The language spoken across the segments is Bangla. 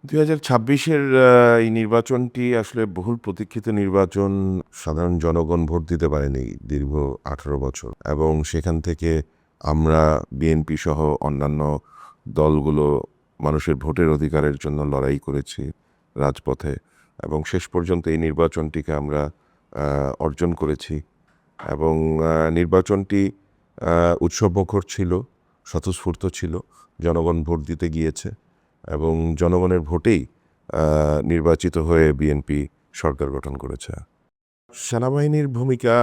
২০২৬-এর এই নির্বাচনটি আসলে বহুল প্রতীক্ষিত নির্বাচন। সাধারণ জনগণ ভোট দিতে পারেনি দীর্ঘ ১৮ বছর এবং সেখান থেকে আমরা বিএনপি সহ অন্যান্য দলগুলো মানুষের ভোটের অধিকারের জন্য লড়াই করেছি রাজপথে এবং শেষ পর্যন্ত এই নির্বাচনটিকে আমরা অর্জন করেছি এবং নির্বাচনটি উৎসবমুখর ছিল, স্বতঃস্ফূর্ত ছিল। জনগণ ভোট দিতে গিয়েছে এবং জনগণের ভোটেই নির্বাচিত হয়ে বিএনপি সরকার গঠন করেছে। সেনাবাহিনীর ভূমিকা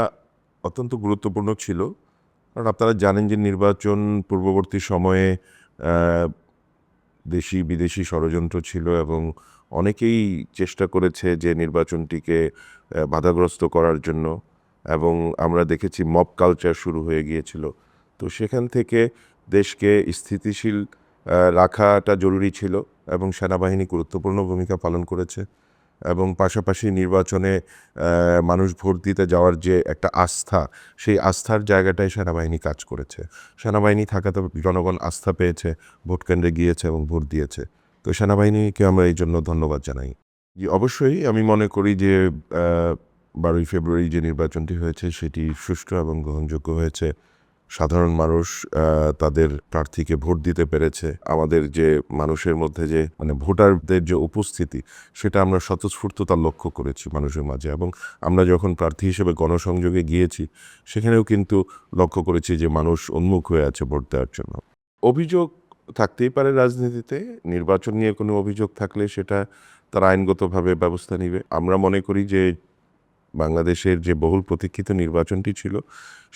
অত্যন্ত গুরুত্বপূর্ণ ছিল, কারণ আপনারা জানেন যে নির্বাচন পূর্ববর্তী সময়ে দেশি বিদেশি ষড়যন্ত্র ছিল এবং অনেকেই চেষ্টা করেছে যে নির্বাচনটিকে বাধাগ্রস্ত করার জন্য এবং আমরা দেখেছি মব কালচার শুরু হয়ে গিয়েছিল। তো সেখান থেকে দেশকে স্থিতিশীল রাখাটা জরুরি ছিল এবং সেনাবাহিনী গুরুত্বপূর্ণ ভূমিকা পালন করেছে এবং পাশাপাশি নির্বাচনে মানুষ ভোট দিতে যাওয়ার যে একটা আস্থা, সেই আস্থার জায়গাটায় সেনাবাহিনী কাজ করেছে। সেনাবাহিনী থাকাতে জনগণ আস্থা পেয়েছে, ভোট কেন্দ্রে গিয়েছে এবং ভোট দিয়েছে। তো সেনাবাহিনীকে আমরা এই জন্য ধন্যবাদ জানাই। জি, অবশ্যই আমি মনে করি যে ১২ই ফেব্রুয়ারি যে নির্বাচনটি হয়েছে সেটি সুষ্ঠু এবং গ্রহণযোগ্য হয়েছে। সাধারণ মানুষ তাদের প্রার্থীকে ভোট দিতে পেরেছে। আমাদের যে মানুষের মধ্যে যে ভোটারদের যে উপস্থিতি, সেটা আমরা স্বতঃস্ফূর্ততা লক্ষ্য করেছি মানুষের মাঝে এবং আমরা যখন প্রার্থী হিসেবে গণসংযোগে গিয়েছি, সেখানেও কিন্তু লক্ষ্য করেছি যে মানুষ উন্মুখ হয়ে আছে ভোট দেওয়ার জন্য। অভিযোগ থাকতেই পারে রাজনীতিতে। নির্বাচন নিয়ে কোনো অভিযোগ থাকলে সেটা তারা আইনগতভাবে ব্যবস্থা নিবে। আমরা মনে করি যে বাংলাদেশের যে বহুল প্রতীক্ষিত নির্বাচনটি ছিল,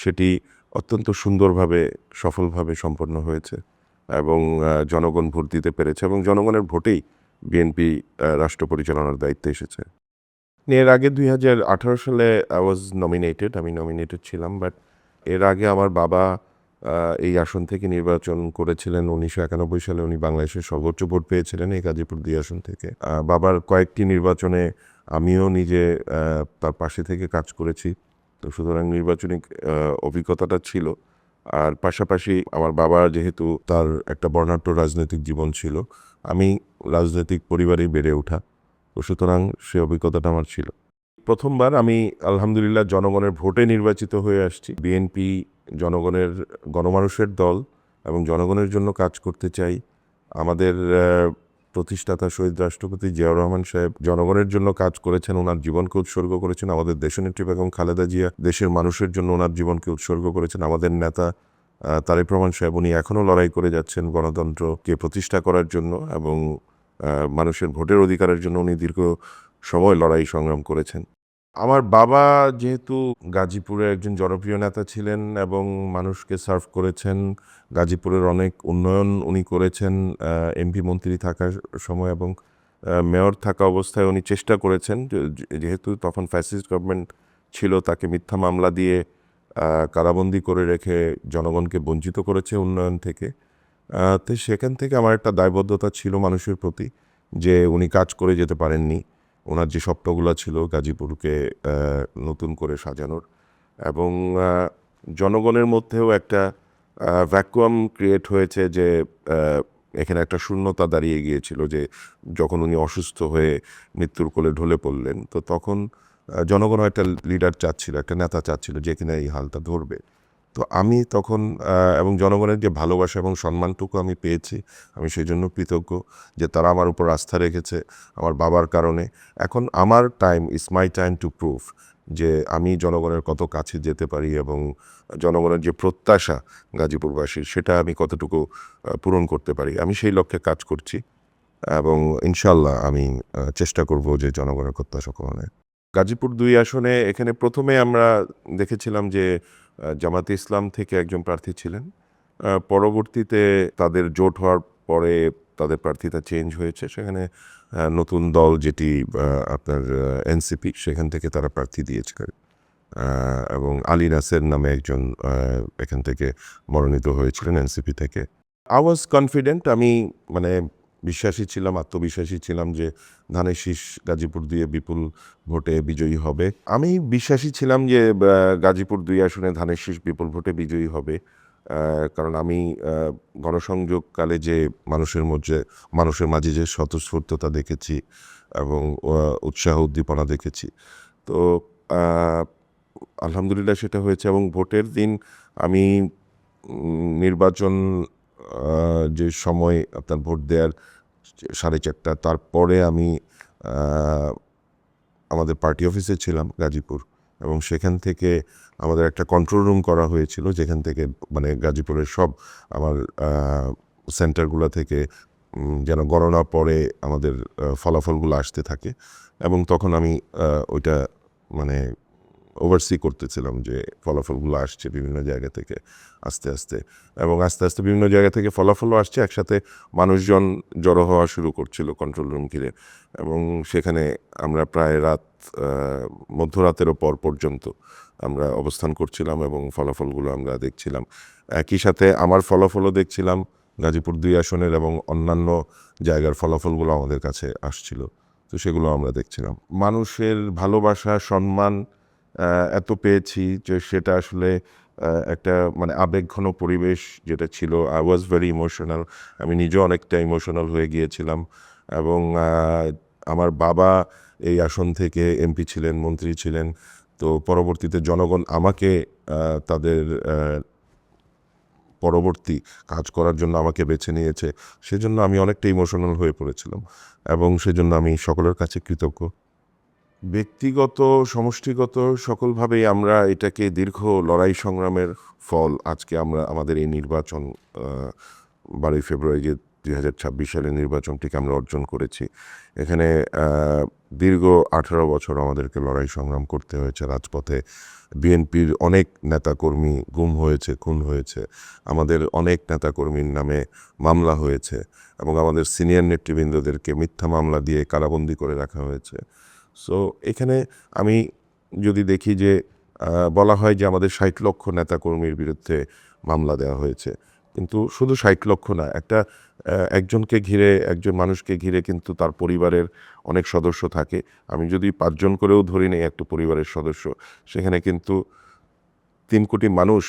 সেটি অত্যন্ত সুন্দরভাবে, সফলভাবে সম্পন্ন হয়েছে এবং জনগণ ভোট দিতে পেরেছে এবং জনগণের ভোটেই বিএনপি রাষ্ট্র পরিচালনার দায়িত্বে এসেছে। এর আগে ২০১৮ সালে আমি নমিনেটেড ছিলাম, বাট এর আগে আমার বাবা এই আসন থেকে নির্বাচন করেছিলেন। ১৯৯১ সালে উনি বাংলাদেশের সর্বোচ্চ ভোট পেয়েছিলেন এই গাজীপুর ২ আসন থেকে। বাবার কয়েকটি নির্বাচনে আমিও নিজে তার পাশে থেকে কাজ করেছি। তো সুতরাং নির্বাচনী অভিজ্ঞতাটা ছিল। আর পাশাপাশি আমার বাবা যেহেতু তার একটা বর্ণাঢ্য রাজনৈতিক জীবন ছিল, আমি রাজনৈতিক পরিবারেই বেড়ে ওঠা। তো সুতরাং সে অভিজ্ঞতাটা আমার ছিল। প্রথমবার আমি আলহামদুলিল্লাহ জনগণের ভোটে নির্বাচিত হয়ে আসছি। বিএনপি জনগণের গণমানুষের দল এবং জনগণের জন্য কাজ করতে চাই। আমাদের প্রতিষ্ঠাতা শহীদ রাষ্ট্রপতি জিয়াউর রহমান সাহেব জনগণের জন্য কাজ করেছেন, ওনার জীবনকে উৎসর্গ করেছেন। আমাদের দেশনেত্রী বেগম খালেদা জিয়া দেশের মানুষের জন্য ওনার জীবনকে উৎসর্গ করেছেন। আমাদের নেতা তারেক রহমান সাহেব, উনি এখনও লড়াই করে যাচ্ছেন গণতন্ত্রকে প্রতিষ্ঠা করার জন্য এবং মানুষের ভোটের অধিকারের জন্য উনি দীর্ঘ সময় লড়াই সংগ্রাম করেছেন। আমার বাবা যেহেতু গাজীপুরের একজন জনপ্রিয় নেতা ছিলেন এবং মানুষকে সার্ভ করেছেন, গাজীপুরের অনেক উন্নয়ন উনি করেছেন এমপি মন্ত্রী থাকার সময় এবং মেয়র থাকা অবস্থায় উনি চেষ্টা করেছেন, যেহেতু তখন ফ্যাসিস্ট গভর্নমেন্ট ছিল, তাকে মিথ্যা মামলা দিয়ে কারাবন্দী করে রেখে জনগণকে বঞ্চিত করেছে উন্নয়ন থেকে। তো সেখান থেকে আমার একটা দায়বদ্ধতা ছিল মানুষের প্রতি, যে উনি কাজ করে যেতে পারেননি। ওনার যে স্বপ্নগুলো ছিল গাজীপুরকে নতুন করে সাজানোর এবং জনগণের মধ্যেও একটা ভ্যাকুয়াম ক্রিয়েট হয়েছে যে এখানে একটা শূন্যতা দাঁড়িয়ে গিয়েছিল, যে যখন উনি অসুস্থ হয়ে মৃত্যুর কোলে ঢলে পড়লেন, তো তখন জনগণও একটা লিডার চাচ্ছিল, একটা নেতা চাচ্ছিল যে কিনা এই হালটা ধরবে। তো আমি তখন এবং জনগণের যে ভালোবাসা এবং সম্মানটুকু আমি পেয়েছি, আমি সেই জন্য কৃতজ্ঞ যে তারা আমার উপর আস্থা রেখেছে আমার বাবার কারণে। এখন আমার time is my time to prove যে আমি জনগণের কত কাছে যেতে পারি এবং জনগণের যে প্রত্যাশা গাজীপুরবাসীর, সেটা আমি কতটুকু পূরণ করতে পারি। আমি সেই লক্ষ্যে কাজ করছি এবং ইনশাল্লাহ আমি চেষ্টা করব যে জনগণের প্রত্যাশা পূরণে। গাজীপুর ২ আসনে এখানে প্রথমে আমরা দেখেছিলাম যে জামাতে ইসলাম থেকে একজন প্রার্থী ছিলেন। পরবর্তীতে তাদের জোট হওয়ার পরে তাদের প্রার্থীতা চেঞ্জ হয়েছে। সেখানে নতুন দল যেটি আপনার এনসিপি, সেখান থেকে তারা প্রার্থী দিয়েছিলেন এবং আলী নাসের নামে একজন এখান থেকে মনোনীত হয়েছিলেন এনসিপি থেকে। আই ওয়াজ কনফিডেন্ট, আমি বিশ্বাসী ছিলাম, আত্মবিশ্বাসী ছিলাম যে ধানের শীষ গাজীপুর ২ বিপুল ভোটে বিজয়ী হবে। আমি বিশ্বাসী ছিলাম যে গাজীপুর ২ আসনে ধানের শীষ বিপুল ভোটে বিজয়ী হবে। কারণ আমি গণসংযোগকালে যে মানুষের মাঝে যে স্বতঃস্ফূর্ততা দেখেছি এবং উৎসাহ উদ্দীপনা দেখেছি, তো আহ, আলহামদুলিল্লাহ সেটা হয়েছে। এবং ভোটের দিন আমি নির্বাচন যে সময় আপনার ভোট দেওয়ার 4:30, তারপরে আমি আহ, আমাদের পার্টি অফিসে ছিলাম গাজীপুর, এবং সেখান থেকে আমাদের একটা কন্ট্রোল রুম করা হয়েছিল, যেখান থেকে মানে গাজীপুরের সব আমার সেন্টারগুলো থেকে যেন গণনা পরে আমাদের ফলাফলগুলো আসতে থাকে। এবং তখন আমি ওইটা মানে ওভারসি করতেছিলাম যে ফলাফলগুলো আসছে বিভিন্ন জায়গা থেকে আস্তে আস্তে, এবং আস্তে আস্তে বিভিন্ন জায়গা থেকে ফলাফলও আসছে, একসাথে মানুষজন জড়ো হওয়া শুরু করছিল কন্ট্রোল রুম ঘিরে। এবং সেখানে আমরা প্রায় মধ্যরাতেরও পর পর্যন্ত আমরা অবস্থান করছিলাম এবং ফলাফলগুলো আমরা দেখছিলাম। একই সাথে আমার ফলাফলও দেখছিলাম, গাজীপুর 2 আসনের এবং অন্যান্য জায়গার ফলাফলগুলো আমাদের কাছে আসছিল, তো সেগুলো আমরা দেখছিলাম। মানুষের ভালোবাসা, সম্মান এত পেয়েছি যে সেটা আসলে একটা মানে আবেগঘন পরিবেশ যেটা ছিল। আই ওয়াজ ভেরি ইমোশনাল, আমি নিজেও অনেকটা ইমোশনাল হয়ে গিয়েছিলাম। এবং আমার বাবা এই আসন থেকে এমপি ছিলেন, মন্ত্রী ছিলেন, তো পরবর্তীতে জনগণ আমাকে তাদের পরবর্তী কাজ করার জন্য আমাকে বেছে নিয়েছে, সেজন্য আমি অনেকটা ইমোশনাল হয়ে পড়েছিলাম, এবং সেজন্য আমি সকলের কাছে কৃতজ্ঞ। ব্যক্তিগত, সমষ্টিগত সকলভাবেই আমরা এটাকে দীর্ঘ লড়াই সংগ্রামের ফল। আজকে আমরা আমাদের এই নির্বাচন 12 ফেব্রুয়ারি যে 2026 সালের নির্বাচনটিকে আমরা অর্জন করেছি। এখানে দীর্ঘ 18 বছর আমাদেরকে লড়াই সংগ্রাম করতে হয়েছে রাজপথে। বিএনপির অনেক নেতাকর্মী গুম হয়েছে, খুন হয়েছে, আমাদের অনেক নেতাকর্মীর নামে মামলা হয়েছে, এবং আমাদের সিনিয়র নেতৃবৃন্দদেরকে মিথ্যা মামলা দিয়ে কারাবন্দী করে রাখা হয়েছে। সো এখানে আমি যদি দেখি যে বলা হয় যে আমাদের 60 লক্ষ নেতাকর্মীর বিরুদ্ধে মামলা দেওয়া হয়েছে, কিন্তু শুধু 60 লক্ষ না, একজন মানুষকে ঘিরে কিন্তু তার পরিবারের অনেক সদস্য থাকে। আমি যদি 5 জন করেও ধরি নেই একটা পরিবারের সদস্য, সেখানে কিন্তু 3 কোটি মানুষ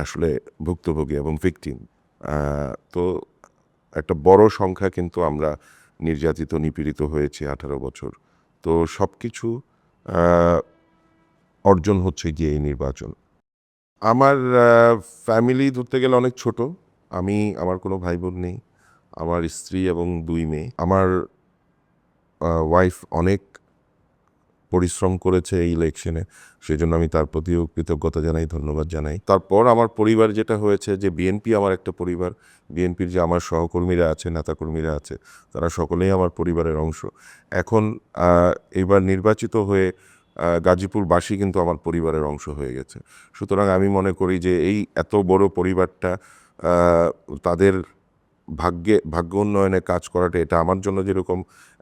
আসলে ভুক্তভোগী এবং ভিকটিম। তো একটা বড় সংখ্যা কিন্তু আমরা নির্যাতিত, নিপীড়িত হয়েছি 18 বছর। তো সব কিছু অর্জন হচ্ছে গিয়ে এই নির্বাচন। আমার ফ্যামিলি ধরতে গেলে অনেক ছোট। আমার কোনো ভাই বোন নেই। আমার স্ত্রী এবং 2 মেয়ে। আমার ওয়াইফ অনেক পরিশ্রম করেছে এই ইলেকশনে, সেজন্য আমি তার প্রতিও কৃতজ্ঞতা জানাই, ধন্যবাদ জানাই। তারপর আমার পরিবার যেটা হয়েছে, যে বিএনপি আমার একটা পরিবার। বিএনপির যে আমার সহকর্মীরা আছে, নেতাকর্মীরা আছে, তারা সকলেই আমার পরিবারের অংশ। এখন এবার নির্বাচিত হয়ে গাজীপুরবাসী কিন্তু আমার পরিবারের অংশ হয়ে গেছে। সুতরাং আমি মনে করি যে এই এত বড় পরিবারটা তাদের ভাগ্য উন্নয়নে কাজ করাটা, এটা আমার জন্য যেরকম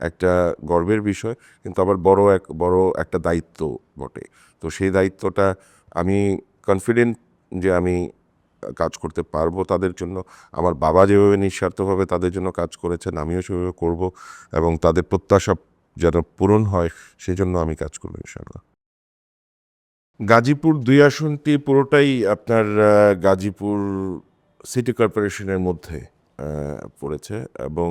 একটা গর্বের বিষয়, কিন্তু আবার বড় একটা দায়িত্ব বটে। তো সেই দায়িত্বটা আমি কনফিডেন্ট যে আমি কাজ করতে পারবো তাদের জন্য। আমার বাবা যেভাবে নিঃস্বার্থভাবে তাদের জন্য কাজ করেছেন, আমিও সেভাবে করব, এবং তাদের প্রত্যাশা যেন পূরণ হয় সেজন্য আমি কাজ করবো ইনশাআল্লাহ। গাজীপুর 2 আসনটি পুরোটাই আপনার গাজীপুর সিটি কর্পোরেশনের মধ্যে পড়েছে, এবং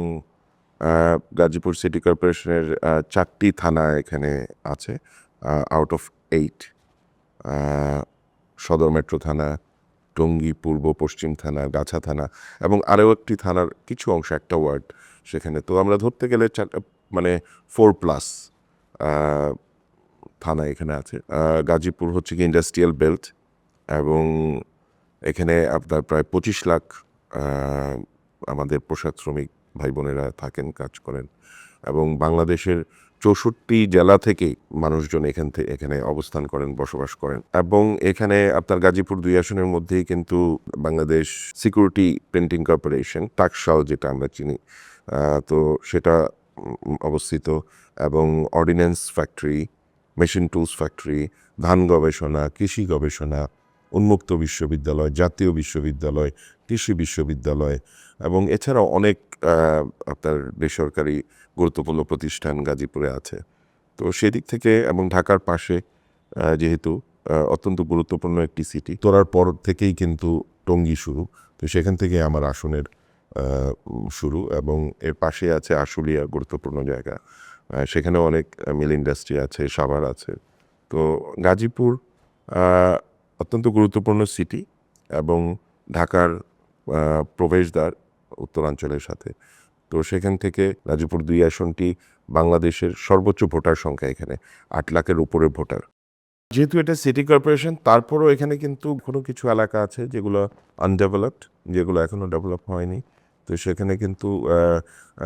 গাজীপুর সিটি কর্পোরেশনের 4টি থানা এখানে আছে আউট অফ 8। সদর মেট্রো থানা, টঙ্গী পূর্ব পশ্চিম থানা, গাছা থানা, এবং আরও একটি থানার কিছু অংশ, একটা ওয়ার্ড সেখানে। তো আমরা ধরতে গেলে মানে 4+ থানা এখানে আছে। গাজীপুর হচ্ছে কি ইন্ডাস্ট্রিয়াল বেল্ট, এবং এখানে আপনার প্রায় 25 লাখ আমাদের পোশাক শ্রমিক ভাই বোনেরা থাকেন, কাজ করেন, এবং বাংলাদেশের 64 জেলা থেকেই মানুষজন এখানে অবস্থান করেন, বসবাস করেন। এবং এখানে আপনার গাজীপুর 2 আসনের মধ্যেই কিন্তু বাংলাদেশ সিকিউরিটি প্রিন্টিং কর্পোরেশন, টাকশাল যেটা আমরা চিনি, তো সেটা অবস্থিত, এবং ordinance factory, machine tools factory, ধান গবেষণা, কৃষি গবেষণা, উন্মুক্ত বিশ্ববিদ্যালয়, জাতীয় বিশ্ববিদ্যালয়, কৃষি বিশ্ববিদ্যালয়, এবং এছাড়াও অনেক আপনার বেসরকারি গুরুত্বপূর্ণ প্রতিষ্ঠান গাজীপুরে আছে। তো সেদিক থেকে, এবং ঢাকার পাশে যেহেতু অত্যন্ত গুরুত্বপূর্ণ একটি সিটি, তোরার পর থেকেই কিন্তু টঙ্গী শুরু। তো সেখান থেকে আমার আসনের শুরু, এবং এর পাশে আছে আশুলিয়া, গুরুত্বপূর্ণ জায়গা। সেখানেও অনেক মিল ইন্ডাস্ট্রি আছে, সাভার আছে। তো গাজীপুর অত্যন্ত গুরুত্বপূর্ণ সিটি এবং ঢাকার প্রবেশদ্বার উত্তরাঞ্চলের সাথে। তো সেখান থেকে গাজীপুর ২ আসনটি বাংলাদেশের সর্বোচ্চ ভোটার সংখ্যা এখানে, ৮ লাখের উপরে ভোটার। যেহেতু এটা সিটি কর্পোরেশন, তারপরও এখানে কিন্তু কোনো কিছু এলাকা আছে যেগুলো আনডেভেলপড, যেগুলো এখনও ডেভেলপ হয়নি। তো সেখানে কিন্তু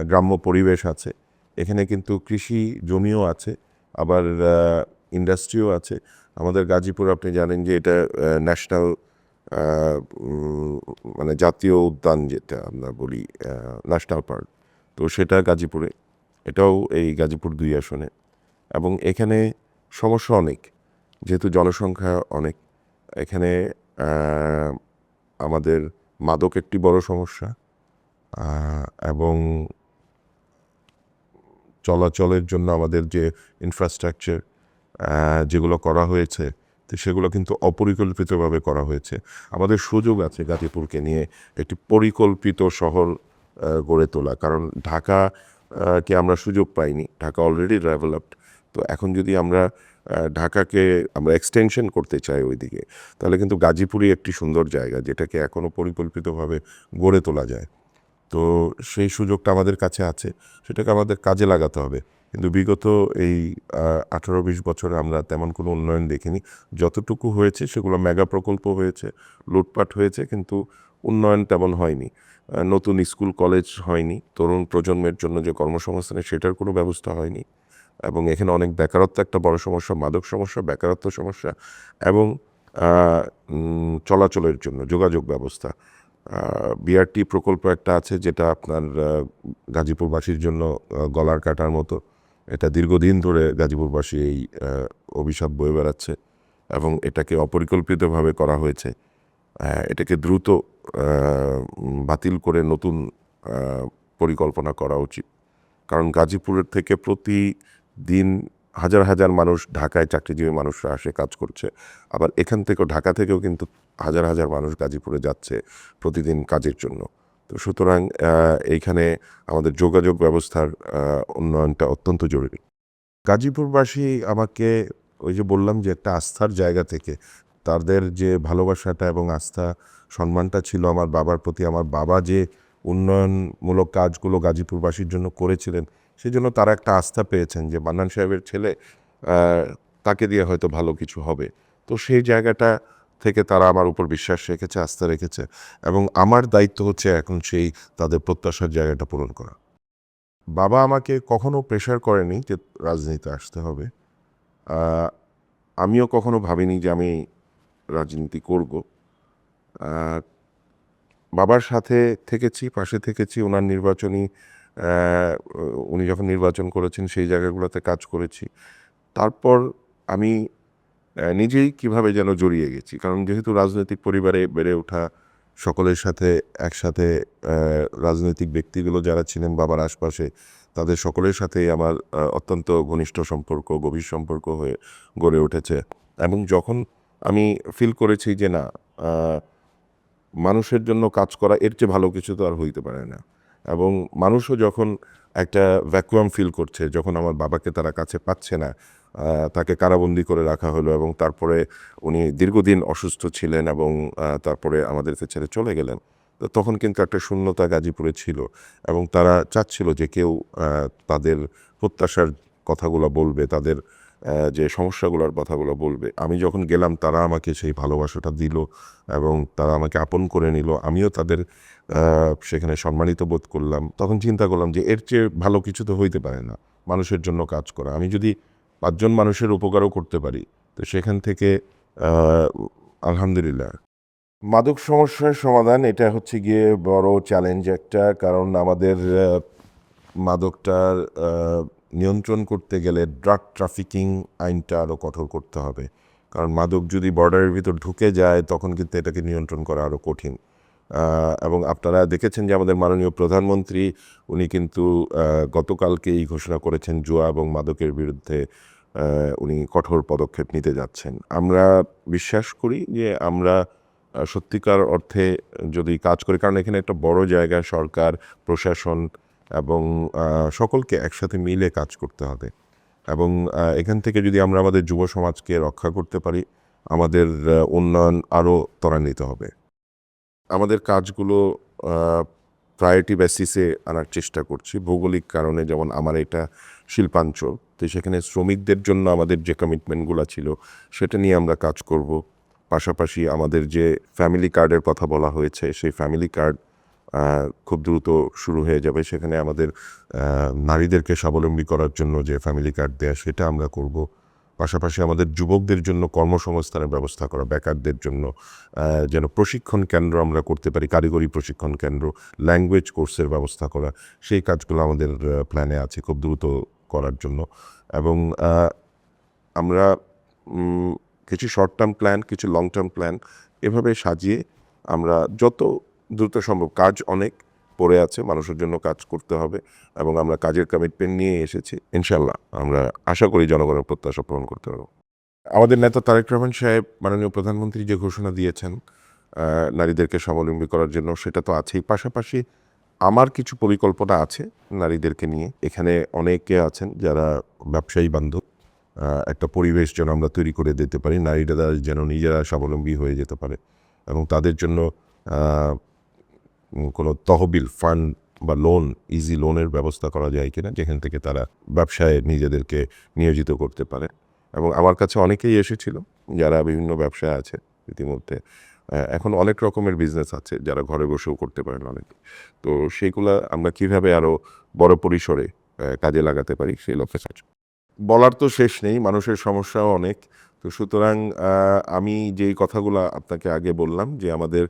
গ্রাম্য পরিবেশ আছে, এখানে কিন্তু কৃষি জমিও আছে, আবার ইন্ডাস্ট্রিও আছে। আমাদের গাজীপুর আপনি জানেন যে এটা ন্যাশনাল মানে জাতীয় উদ্যান, যেটা আমরা বলি ন্যাশনাল পার্ক। তো সেটা গাজীপুরে, এটাও এই গাজীপুর ২ আসনে। এবং এখানে সমস্যা অনেক, যেহেতু জনসংখ্যা অনেক। এখানে আমাদের মাদক একটি বড় সমস্যা, এবং চলাচলের জন্য আমাদের যে ইনফ্রাস্ট্রাকচার যেগুলো করা হয়েছে, তো সেগুলো কিন্তু অপরিকল্পিতভাবে করা হয়েছে। আমাদের সুযোগ আছে গাজীপুরকে নিয়ে একটি পরিকল্পিত শহর গড়ে তোলা, কারণ ঢাকাকে আমরা সুযোগ পাইনি, ঢাকা অলরেডি ডেভেলপড। তো এখন যদি আমরা ঢাকাকে আমরা এক্সটেনশন করতে চাই ওইদিকে, তাহলে কিন্তু গাজীপুরই একটি সুন্দর জায়গা যেটাকে এখনও পরিকল্পিতভাবে গড়ে তোলা যায়। তো সেই সুযোগটা আমাদের কাছে আছে, সেটাকে আমাদের কাজে লাগাতে হবে। কিন্তু বিগত এই 18-20 বছরে আমরা তেমন কোনো উন্নয়ন দেখিনি। যতটুকু হয়েছে সেগুলো মেগা প্রকল্প হয়েছে, লুটপাট হয়েছে, কিন্তু উন্নয়ন তেমন হয়নি। নতুন স্কুল কলেজ হয়নি, তরুণ প্রজন্মের জন্য যে কর্মসংস্থানের সেটার কোনো ব্যবস্থা হয়নি। এবং এখানে অনেক বেকারত্ব একটা বড় সমস্যা, মাদক সমস্যা, বেকারত্ব সমস্যা, এবং চলাচলের জন্য যোগাযোগ ব্যবস্থা। বিআরটি প্রকল্প একটা আছে যেটা আপনার গাজীপুরবাসীর জন্য গলার কাটার মতো। এটা দীর্ঘদিন ধরে গাজীপুরবাসী এই অভিশাপ বয়ে বেড়াচ্ছে, এবং এটাকে অপরিকল্পিতভাবে করা হয়েছে। এটাকে দ্রুত বাতিল করে নতুন পরিকল্পনা করা উচিত। কারণ গাজীপুরের থেকে প্রতিদিন হাজার হাজার মানুষ ঢাকায় চাকরিজীবী মানুষরা আসে, কাজ করছে। আবার এখান থেকেও, ঢাকা থেকেও কিন্তু হাজার হাজার মানুষ গাজীপুরে যাচ্ছে প্রতিদিন কাজের জন্য। তো সুতরাং এইখানে আমাদের যোগাযোগ ব্যবস্থার উন্নয়নটা অত্যন্ত জরুরি। গাজীপুরবাসী আমাকে, ওই যে বললাম যে একটা আস্থার জায়গা থেকে, তাদের যে ভালোবাসাটা এবং আস্থা সম্মানটা ছিল আমার বাবার প্রতি, আমার বাবা যে উন্নয়নমূলক কাজগুলো গাজীপুরবাসীর জন্য করেছিলেন, সেই জন্য তারা একটা আস্থা পেয়েছেন যে মান্নান সাহেবের ছেলে, তাকে দিয়ে হয়তো ভালো কিছু হবে। তো সেই জায়গাটা থেকে তারা আমার উপর বিশ্বাস রেখেছে, আস্থা রেখেছে, এবং আমার দায়িত্ব হচ্ছে এখন সেই তাদের প্রত্যাশার জায়গাটা পূরণ করা। বাবা আমাকে কখনো প্রেশার করেনি যে রাজনীতিতে আসতে হবে। আমিও কখনো ভাবিনি যে আমি রাজনীতি করব। বাবার সাথে থেকেছি, পাশে থেকেছি, ওনার নির্বাচনী উনি যখন নির্বাচন করেছেন সেই জায়গাগুলোতে কাজ করেছি। তারপর আমি নিজেই কিভাবে যেন জড়িয়ে গেছি, কারণ যেহেতু রাজনৈতিক পরিবারে বেড়ে ওঠা, সকলের সাথে একসাথে রাজনৈতিক ব্যক্তিগুলো যারা ছিলেন বাবার আশপাশে, তাদের সকলের সাথেই আমার অত্যন্ত ঘনিষ্ঠ সম্পর্ক, গভীর সম্পর্ক হয়ে গড়ে উঠেছে। এবং যখন আমি ফিল করেছি যে না, মানুষের জন্য কাজ করা এর চেয়ে ভালো কিছু তো আর হইতে পারে না, এবং মানুষও যখন একটা ভ্যাকুয়াম ফিল করছে, যখন আমার বাবাকে তারা কাছে পাচ্ছে না, তাকে কারাবন্দি করে রাখা হলো, এবং তারপরে উনি দীর্ঘদিন অসুস্থ ছিলেন, এবং তারপরে আমাদেরকে ছেড়ে চলে গেলেন। তো তখন কিন্তু একটা শূন্যতা গাজীপুরে ছিল, এবং তারা চাচ্ছিল যে কেউ তাদের প্রত্যাশার কথাগুলো বলবে, তাদের যে সমস্যাগুলোর কথাগুলো বলবে। আমি যখন গেলাম তারা আমাকে সেই ভালোবাসাটা দিল, এবং তারা আমাকে আপন করে নিল। আমিও তাদের সেখানে সম্মানিত বোধ করলাম। তখন চিন্তা করলাম যে এর চেয়ে ভালো কিছু তো হইতে পারে না, মানুষের জন্য কাজ করা। আমি যদি ৫ জন মানুষের উপকারও করতে পারি, তো সেখান থেকে আলহামদুলিল্লাহ। মাদক সমস্যার সমাধান এটা হচ্ছে গিয়ে বড় চ্যালেঞ্জ একটা, কারণ আমাদের মাদকটার নিয়ন্ত্রণ করতে গেলে ড্রাগ ট্রাফিকিং আইনটা আরও কঠোর করতে হবে। কারণ মাদক যদি বর্ডারের ভিতর ঢুকে যায়, তখন কিন্তু এটাকে নিয়ন্ত্রণ করা আরও কঠিন। এবং আপনারা দেখেছেন যে আমাদের মাননীয় প্রধানমন্ত্রী, উনি কিন্তু গতকালকেই ঘোষণা করেছেন জুয়া এবং মাদকের বিরুদ্ধে উনি কঠোর পদক্ষেপ নিতে যাচ্ছেন। আমরা বিশ্বাস করি যে আমরা সত্যিকার অর্থে যদি কাজ করি, কারণ এখানে একটা বড় জায়গা, সরকার, প্রশাসন এবং সকলকে একসাথে মিলে কাজ করতে হবে। এবং এখান থেকে যদি আমরা আমাদের যুব সমাজকে রক্ষা করতে পারি, আমাদের উন্নয়ন আরও ত্বরান্বিত হবে। আমাদের কাজগুলো প্রায়োরিটি বেসিসে আনার চেষ্টা করছি। ভৌগোলিক কারণে, যেমন আমার এটা শিল্পাঞ্চল, তো সেখানে শ্রমিকদের জন্য আমাদের যে কমিটমেন্টগুলো ছিল সেটা নিয়ে আমরা কাজ করব। পাশাপাশি আমাদের যে ফ্যামিলি কার্ডের কথা বলা হয়েছে, সেই ফ্যামিলি কার্ড খুব দ্রুত শুরু হয়ে যাবে। সেখানে আমাদের নারীদেরকে স্বাবলম্বী করার জন্য যে ফ্যামিলি কার্ড দেয়া, সেটা আমরা করব। পাশাপাশি আমাদের যুবকদের জন্য কর্মসংস্থানের ব্যবস্থা করা, বেকারদের জন্য যেন প্রশিক্ষণ কেন্দ্র আমরা করতে পারি, কারিগরি প্রশিক্ষণ কেন্দ্র, ল্যাঙ্গুয়েজ কোর্সের ব্যবস্থা করা, সেই কাজগুলো আমাদের প্ল্যানে আছে খুব দ্রুত করার জন্য। এবং আমরা কিছু শর্ট টার্ম প্ল্যান, কিছু লং টার্ম প্ল্যান এভাবে সাজিয়ে আমরা যত দ্রুত সম্ভব, কাজ অনেক পড়ে আছে, মানুষের জন্য কাজ করতে হবে এবং আমরা কাজের কমিটমেন্ট নিয়ে এসেছি। ইনশাল্লাহ আমরা আশা করি জনগণের প্রত্যাশা পূরণ করতে পারব। আমাদের নেতা তারেক রহমান সাহেব, মাননীয় প্রধানমন্ত্রী যে ঘোষণা দিয়েছেন নারীদেরকে স্বাবলম্বী করার জন্য, সেটা তো আছেই। পাশাপাশি আমার কিছু পরিকল্পনা আছে নারীদেরকে নিয়ে। এখানে অনেকে আছেন যারা ব্যবসায়ী বান্ধব, একটা পরিবেশ যেন আমরা তৈরি করে দিতে পারি, নারীরা যেন নিজেরা স্বাবলম্বী হয়ে যেতে পারে এবং তাদের জন্য কোনো তহবিল, ফান্ড বা লোন, ইজি লোনের ব্যবস্থা করা যায় কিনা, যেখান থেকে তারা ব্যবসায় নিজেদেরকে নিয়োজিত করতে পারে। এবং আমার কাছে অনেকেই এসেছিল যারা বিভিন্ন ব্যবসায় আছে ইতিমধ্যে। এখন অনেক রকমের বিজনেস আছে যারা ঘরে বসেও করতে পারেন অনেকে। তো সেইগুলা আমরা কীভাবে আরও বড় পরিসরে কাজে লাগাতে পারি, সেই লক্ষ্যে কাজ। বলার তো শেষ নেই, মানুষের সমস্যাও অনেক। তো সুতরাং আমি যেই কথাগুলো আপনাকে আগে বললাম যে আমাদের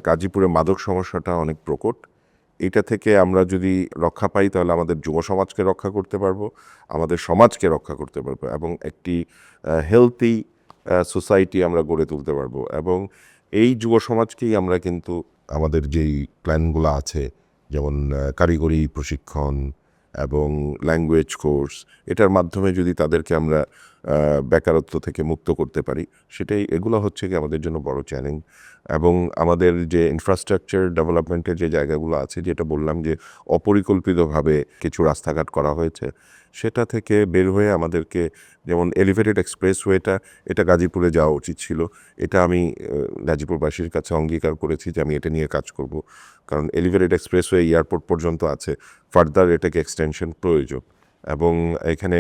গাজীপুরে মাদক সমস্যাটা অনেক প্রকট। এটা থেকে আমরা যদি রক্ষা পাই তাহলে আমাদের যুব সমাজকে রক্ষা করতে পারবো, আমাদের সমাজকে রক্ষা করতে পারবো এবং একটি হেলথি সোসাইটি আমরা গড়ে তুলতে পারবো। এবং এই যুব সমাজকেই আমরা কিন্তু আমাদের যেই প্ল্যানগুলো আছে, যেমন কারিগরি প্রশিক্ষণ এবং ল্যাঙ্গুয়েজ কোর্স, এটার মাধ্যমে যদি তাদেরকে আমরা বেকারত্ব থেকে মুক্ত করতে পারি, এগুলো হচ্ছে কি আমাদের জন্য বড় চ্যালেঞ্জ। এবং আমাদের যে ইনফ্রাস্ট্রাকচার ডেভেলপমেন্টের যে জায়গাগুলো আছে, যেটা বললাম যে অপরিকল্পিতভাবে কিছু রাস্তাঘাট করা হয়েছে, সেটা থেকে বের হয়ে আমাদেরকে, যেমন এলিভেটেড এক্সপ্রেসওয়েটা, এটা গাজীপুরে যাওয়া উচিত ছিল। এটা আমি গাজীপুরবাসীর কাছে অঙ্গীকার করেছি যে আমি এটা নিয়ে কাজ করব, কারণ এলিভেটেড এক্সপ্রেসওয়ে এয়ারপোর্ট পর্যন্ত আছে, ফার্দার এটাকে এক্সটেনশন প্রয়োজন। এবং এখানে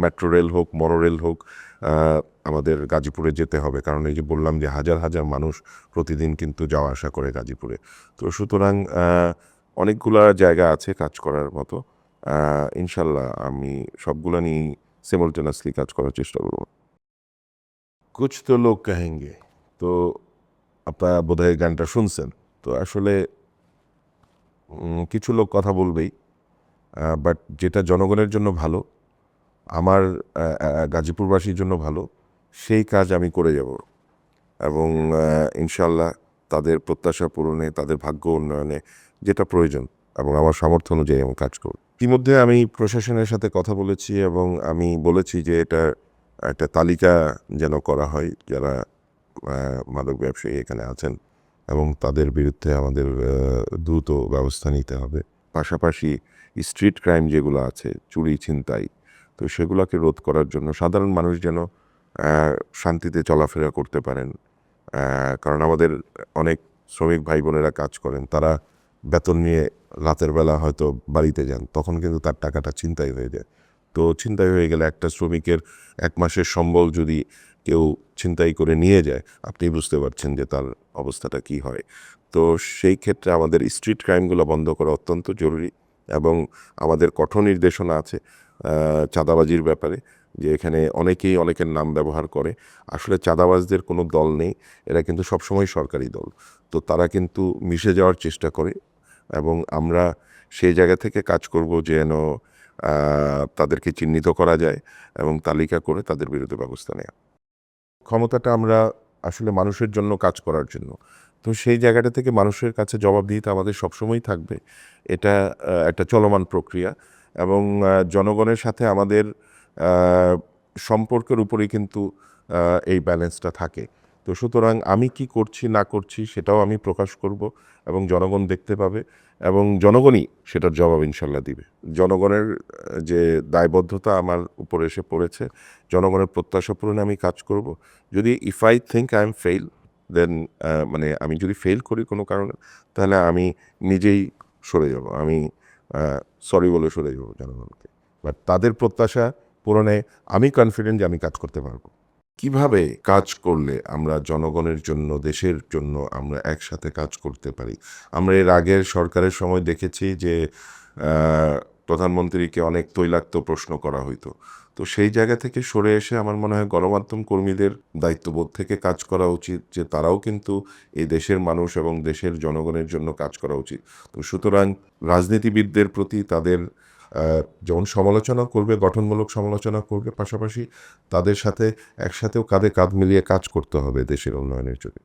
মেট্রো রেল হোক, মনোরেল হোক, আমাদের গাজীপুরে যেতে হবে, কারণ এই যে বললাম যে হাজার হাজার মানুষ প্রতিদিন কিন্তু যাওয়া আসা করে গাজীপুরে। তো সুতরাং অনেকগুলা জায়গা আছে কাজ করার মতো। ইনশাল্লাহ আমি সবগুলা নিয়েই সিমultaneously কাজ করার চেষ্টা করব। কুছ তো লোক কাহেঙ্গে, তো আপনারা বোধহয় গানটা শুনছেন। তো আসলে কিছু লোক কথা বলবেই, বাট যেটা জনগণের জন্য ভালো, আমার গাজীপুরবাসীর জন্য ভালো, সেই কাজ আমি করে যাব এবং ইনশাল্লাহ তাদের প্রত্যাশা পূরণে, তাদের ভাগ্য উন্নয়নে যেটা প্রয়োজন এবং আমার সামর্থ্য অনুযায়ী আমি কাজ করব। ইতিমধ্যে আমি প্রশাসনের সাথে কথা বলেছি এবং আমি বলেছি যে এটা একটা তালিকা যেন করা হয় যারা মাদক ব্যবসায়ী এখানে আছেন এবং তাদের বিরুদ্ধে আমাদের দ্রুত ব্যবস্থা নিতে হবে। পাশাপাশি স্ট্রিট ক্রাইম যেগুলো আছে, চুরি, ছিনতাই, তো সেগুলোকে রোধ করার জন্য সাধারণ মানুষ যেন শান্তিতে চলাফেরা করতে পারেন। কারণ আমাদের অনেক শ্রমিক ভাই বোনেরা কাজ করেন, তারা বেতন নিয়ে রাতের বেলা হয়তো বাড়িতে যান, তখন কিন্তু তার টাকাটা ছিনতাই হয়ে যায়। তো ছিনতাই হয়ে গেলে একটা শ্রমিকের 1 মাসের সম্বল যদি কেউ ছিনতাই করে নিয়ে যায়, আপনি বুঝতে পারছেন যে তার অবস্থাটা কী হয়। তো সেই ক্ষেত্রে আমাদের স্ট্রিট ক্রাইমগুলো বন্ধ করা অত্যন্ত জরুরি এবং আমাদের কঠোর নির্দেশনা আছে চাঁদাবাজির ব্যাপারে, যে এখানে অনেকেই অনেকের নাম ব্যবহার করে। আসলে চাঁদাবাজদের কোনো দল নেই, এরা কিন্তু সবসময় সরকারি দল। তো তারা কিন্তু মিশে যাওয়ার চেষ্টা করে এবং আমরা সেই জায়গা থেকে কাজ করব যেন তাদেরকে চিহ্নিত করা যায় এবং তালিকা করে তাদের বিরুদ্ধে ব্যবস্থা নেওয়া। ক্ষমতাটা আমরা আসলে মানুষের জন্য কাজ করার জন্য। তো সেই জায়গাটা থেকে মানুষের কাছে জবাবদিহিতা আমাদের সবসময়ই থাকবে। এটা একটা চলমান প্রক্রিয়া এবং জনগণের সাথে আমাদের সম্পর্কের উপরেই কিন্তু এই ব্যালেন্সটা থাকে। তো তো সুতরাং আমি কি করছি না করছি সেটাও আমি প্রকাশ করব এবং জনগণ দেখতে পাবে এবং জনগণই সেটার জবাব ইনশাল্লাহ দিবে। জনগণের যে দায়বদ্ধতা আমার উপর এসে পড়েছে, জনগণের প্রত্যাশা পূরণে আমি কাজ করব। যদি if I think I am fail then মানে আমি যদি ফেল করি কোনো কারণে, তাহলে আমি নিজেই সরে যাব। আমি সরি বলে সরে যাব জনগণকে। বাট তাদের প্রত্যাশা পূরণে আমি কনফিডেন্ট যে আমি কাজ করতে পারবো। কিভাবে কাজ করলে আমরা জনগণের জন্য, দেশের জন্য আমরা একসাথে কাজ করতে পারি? আমরা এর আগের সরকারের সময় দেখেছি যে প্রধানমন্ত্রীকে অনেক তৈলাক্ত প্রশ্ন করা হইতো। তো সেই জায়গা থেকে সরে এসে আমার মনে হয় গণমাধ্যম কর্মীদের দায়িত্ববোধ থেকে কাজ করা উচিত, যে তারাও কিন্তু এই দেশের মানুষ এবং দেশের জনগণের জন্য কাজ করা উচিত। তো সুতরাং রাজনীতিবিদদের প্রতি তাদের যেমন সমালোচনা করবে, গঠনমূলক সমালোচনা করবে, পাশাপাশি তাদের সাথে একসাথেও কাঁধে কাঁধ মিলিয়ে কাজ করতে হবে দেশের উন্নয়নের জন্য।